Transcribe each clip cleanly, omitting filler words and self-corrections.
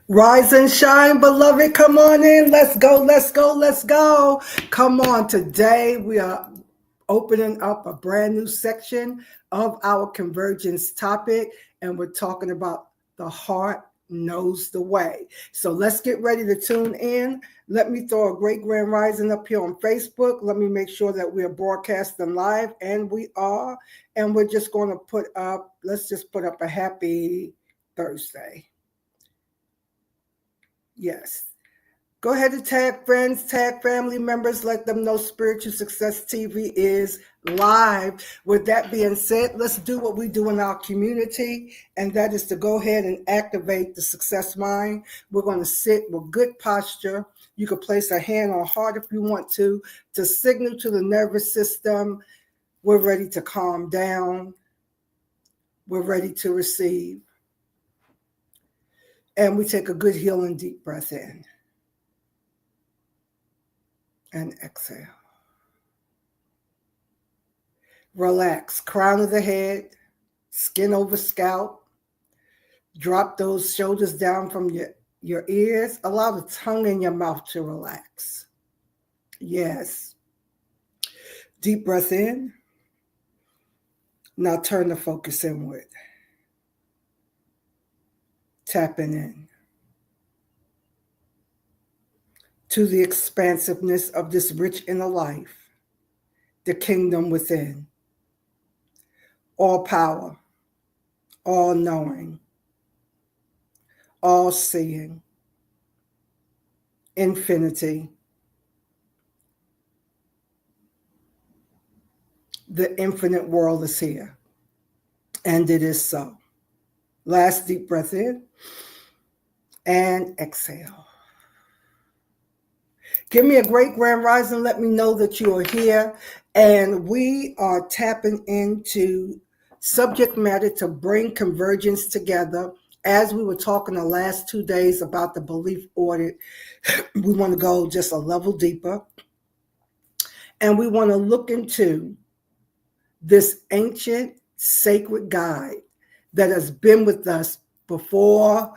Rise and shine, beloved. Come on in. Let's go, let's go, let's go. Come on. Today we are opening up a brand new section of our convergence topic, and we're talking about the heart knows the way. So let's get ready to tune in. Let me throw a great grand rising up here on Facebook. Let me make sure that we are broadcasting live, and we are. And we're just going to let's just put up a happy Thursday. Yes. Go ahead and tag friends, tag family members, let them know Spiritual Success TV is live. With that being said, let's do what we do in our community, and that is to go ahead and activate the success mind. We're going to sit with good posture. You can place a hand on heart if you want to signal to the nervous system. We're ready to calm down. We're ready to receive. And we take a good healing deep breath in. And exhale. Relax. Crown of the head, skin over scalp. Drop those shoulders down from your ears. Allow the tongue in your mouth to relax. Yes. Deep breath in. Now turn the focus inward. Tapping in to the expansiveness of this rich inner life, the kingdom within. All power, all knowing, all seeing, infinity. The infinite world is here, and it is so. Last deep breath in and exhale. Give me a great grand rising. Let me know that you are here. And we are tapping into subject matter to bring convergence together. As we were talking the last 2 days about the belief audit, we want to go just a level deeper. And we want to look into this ancient sacred guide that has been with us before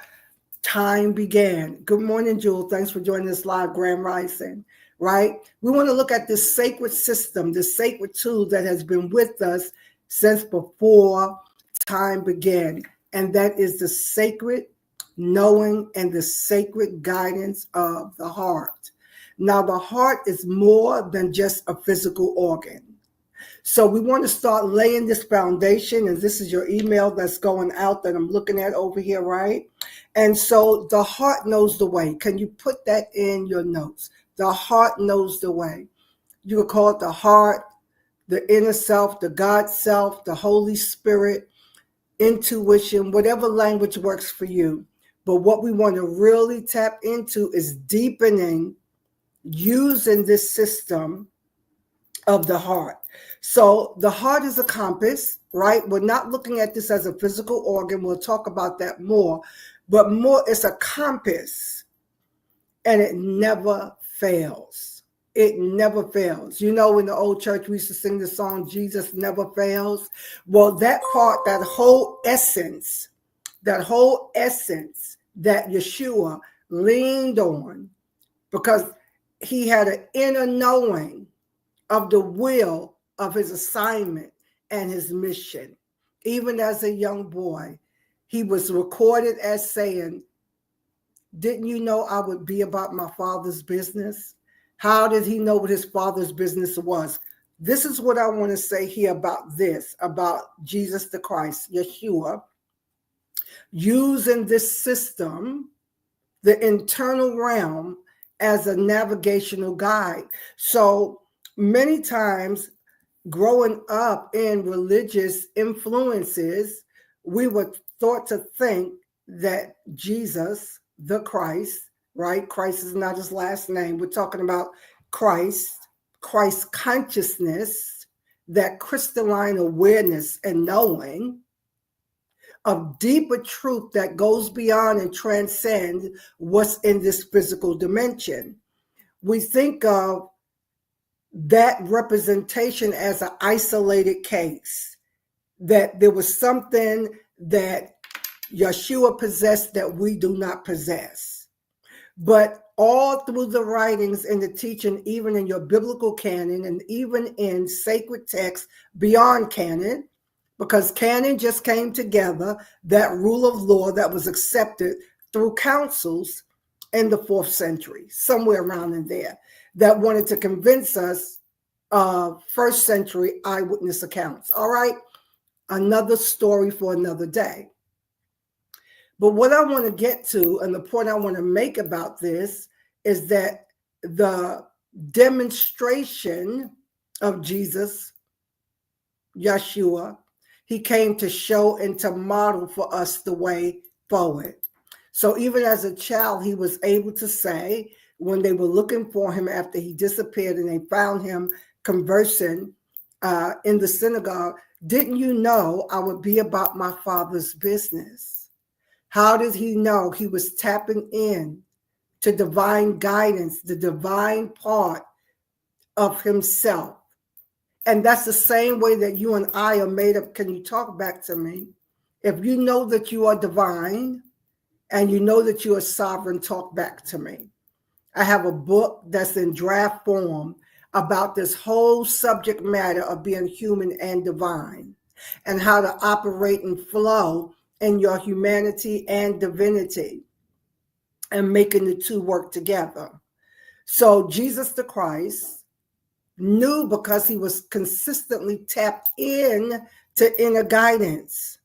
time began. Good morning, Jewel. Thanks for joining us live, Grand Rising, right? We want to look at this sacred system, this sacred tool that has been with us since before time began. And that is the sacred knowing and the sacred guidance of the heart. Now, the heart is more than just a physical organ. So we want to start laying this foundation, and this is your email that's going out that I'm looking at over here, right? And so the heart knows the way. Can you put that in your notes? The heart knows the way. You could call it the heart, the inner self, the God self, the Holy Spirit, intuition, whatever language works for you. But what we want to really tap into is deepening, using this system of the heart. So the heart is a compass, right? We're not looking at this as a physical organ. We'll talk about that more. But more, it's a compass, and it never fails. It never fails. You know, in the old church, we used to sing the song, Jesus Never Fails. Well, that part, that whole essence that Yeshua leaned on, because he had an inner knowing of the will of his assignment and his mission. Even as a young boy, he was recorded as saying, didn't you know I would be about my father's business? How did he know what his father's business was? This is what I want to say here about this, about Jesus the Christ, Yeshua, using this system, the internal realm, as a navigational guide. So many times growing up in religious influences, we were taught to think that Jesus, the Christ, right? Christ is not his last name. We're talking about Christ consciousness, that crystalline awareness and knowing of deeper truth that goes beyond and transcends what's in this physical dimension. We think of that representation as an isolated case, that there was something that Yeshua possessed that we do not possess. But all through the writings and the teaching, even in your biblical canon and even in sacred texts beyond canon, because canon just came together, that rule of law that was accepted through councils in the 4th century, somewhere around in there, that wanted to convince us of 1st century eyewitness accounts. All right, another story for another day. But what I want to get to, and the point I want to make about this, is that the demonstration of Jesus, Yeshua, he came to show and to model for us the way forward. So even as a child, he was able to say, when they were looking for him after he disappeared and they found him conversing in the synagogue, didn't you know I would be about my Father's business? How did he know? He was tapping in to divine guidance, the divine part of himself. And that's the same way that you and I are made up. Can you talk back to me? If you know that you are divine and you know that you are sovereign, talk back to me. I have a book that's in draft form about this whole subject matter of being human and divine and how to operate and flow in your humanity and divinity and making the two work together. So Jesus the Christ knew, because he was consistently tapped in to inner guidance,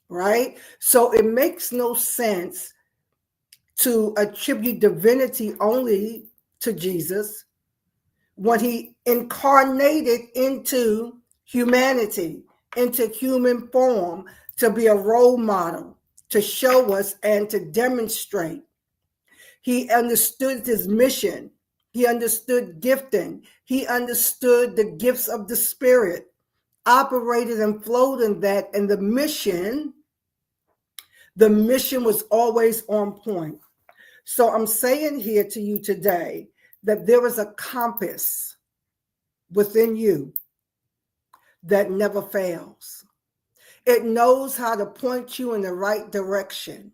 right? So it makes no sense to attribute divinity only to Jesus when he incarnated into humanity, into human form, to be a role model, to show us and to demonstrate. He understood his mission. He understood gifting. He understood the gifts of the Spirit, operated and flowed in that. And the mission was always on point. So I'm saying here to you today that there is a compass within you that never fails. It knows how to point you in the right direction.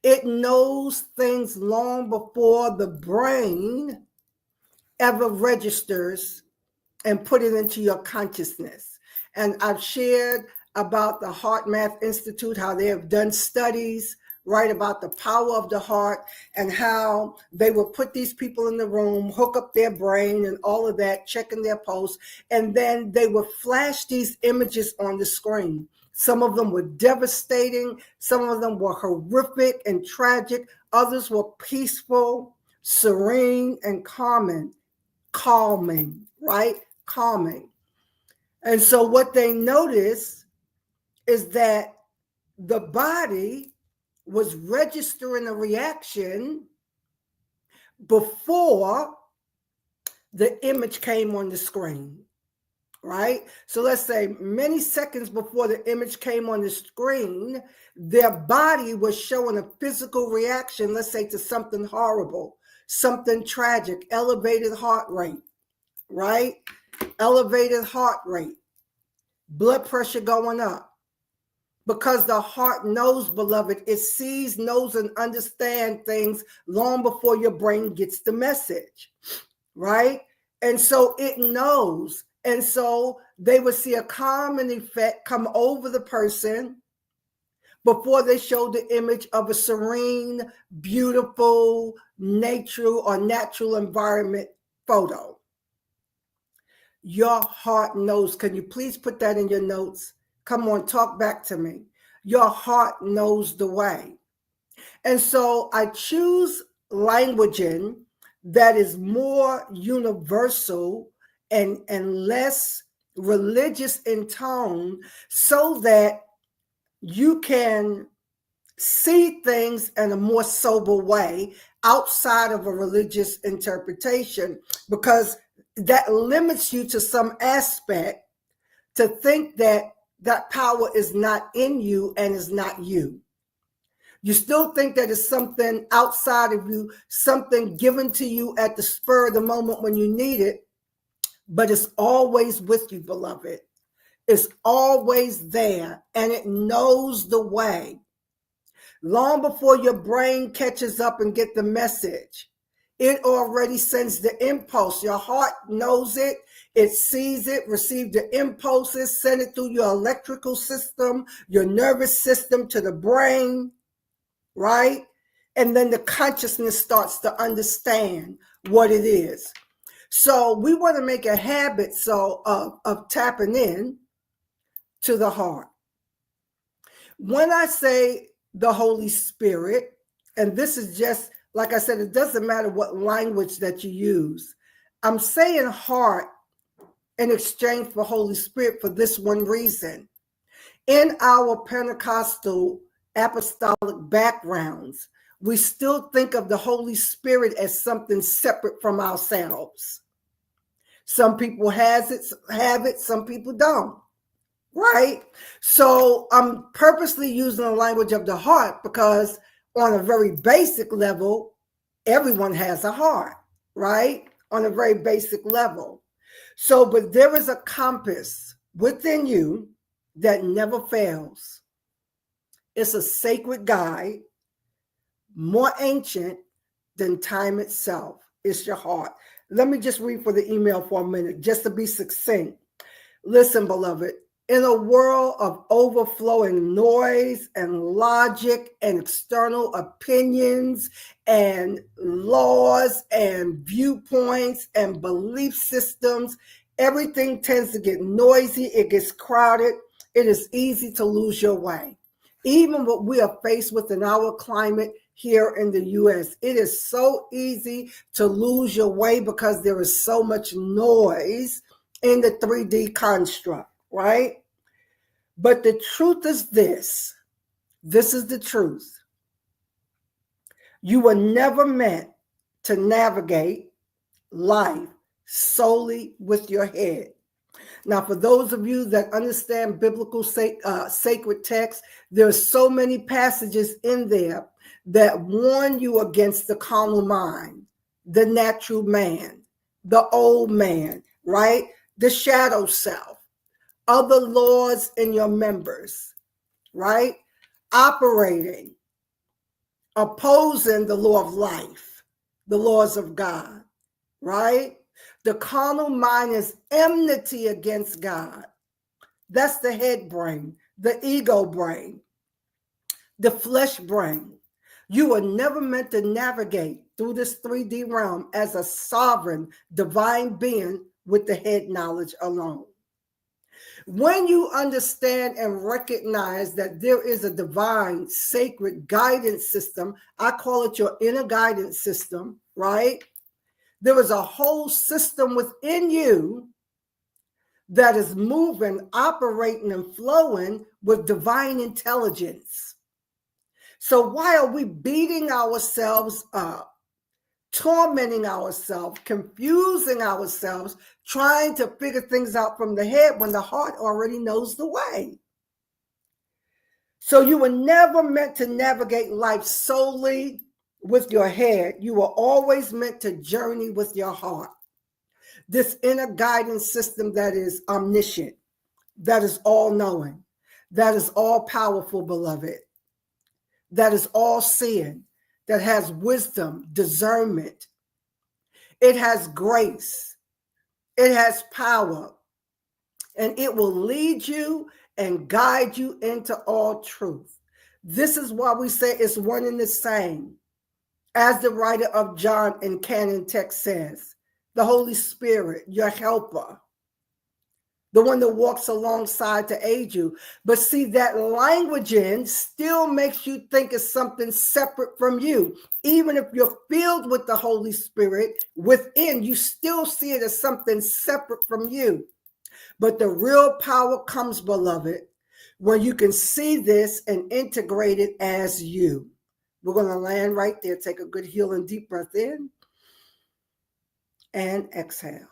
It knows things long before the brain ever registers and put it into your consciousness. And I've shared about the Heart Math Institute, how they have done studies, right, about the power of the heart and how they will put these people in the room, hook up their brain and all of that, checking their pulse, and then they will flash these images on the screen. Some of them were devastating. Some of them were horrific and tragic. Others were peaceful, serene, and calming, right? Calming. And so what they noticed is that the body was registering a reaction before the image came on the screen, right? So let's say many seconds before the image came on the screen, their body was showing a physical reaction, let's say to something horrible, something tragic, elevated heart rate, right? Elevated heart rate, blood pressure going up. Because the heart knows, beloved, it sees, knows, and understands things long before your brain gets the message, right? And so it knows. And so they would see a calming effect come over the person before they showed the image of a serene, beautiful, natural environment photo. Your heart knows. Can you please put that in your notes? Come on, talk back to me. Your heart knows the way. And so I choose languaging that is more universal and less religious in tone so that you can see things in a more sober way outside of a religious interpretation, because that limits you to some aspect to think that power is not in you and is not you. You still think that it's something outside of you, something given to you at the spur of the moment when you need it, but it's always with you, beloved. It's always there, and it knows the way. Long before your brain catches up and get the message, it already sends the impulse. Your heart knows it. It sees it, receives the impulses, send it through your electrical system, your nervous system to the brain, right? And then the consciousness starts to understand what it is. So we want to make a habit of tapping in to the heart. When I say the Holy Spirit, and this is just, like I said, it doesn't matter what language that you use. I'm saying heart in exchange for Holy Spirit for this one reason. In our Pentecostal apostolic backgrounds, we still think of the Holy Spirit as something separate from ourselves. Some people have it, some people don't, right? So I'm purposely using the language of the heart because on a very basic level, everyone has a heart, right? On a very basic level. So, but there is a compass within you that never fails. It's a sacred guide, more ancient than time itself. It's your heart. Let me just read for the email for a minute, just to be succinct. Listen, beloved, in a world of overflowing noise and logic and external opinions and laws and viewpoints and belief systems, everything tends to get noisy. It gets crowded. It is easy to lose your way. Even what we are faced with in our climate here in the U.S., it is so easy to lose your way because there is so much noise in the 3D construct, right? But the truth is this is the truth. You were never meant to navigate life solely with your head. Now, for those of you that understand biblical sacred texts, there are so many passages in there that warn you against the carnal mind, the natural man, the old man, right? The shadow self, other laws in your members, right? Operating, opposing the law of life, the laws of God, right? The carnal mind is enmity against God. That's the head brain, the ego brain, the flesh brain. You were never meant to navigate through this 3D realm as a sovereign, divine being with the head knowledge alone. When you understand and recognize that there is a divine, sacred guidance system, I call it your inner guidance system, right? There is a whole system within you that is moving, operating, and flowing with divine intelligence. So why are we beating ourselves up, tormenting ourselves, confusing ourselves, trying to figure things out from the head when the heart already knows the way? So you were never meant to navigate life solely with your head. You were always meant to journey with your heart. This inner guidance system that is omniscient, that is all-knowing, that is all-powerful, beloved, that is all-seeing, that has wisdom, discernment. It has grace. It has power. And it will lead you and guide you into all truth. This is why we say it's one and the same. As the writer of John in canon text says, the Holy Spirit, your helper, the one that walks alongside to aid you. But see, that languaging still makes you think it's something separate from you. Even if you're filled with the Holy Spirit within, you still see it as something separate from you. But the real power comes, beloved, when you can see this and integrate it as you. We're going to land right there. Take a good healing deep breath in and exhale.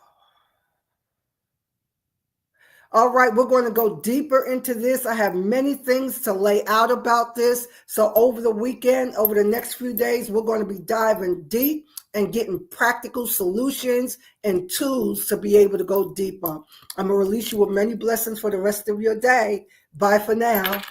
All right, we're going to go deeper into this. I have many things to lay out about this. So over the weekend, over the next few days, we're going to be diving deep and getting practical solutions and tools to be able to go deeper. I'm going to release you with many blessings for the rest of your day. Bye for now.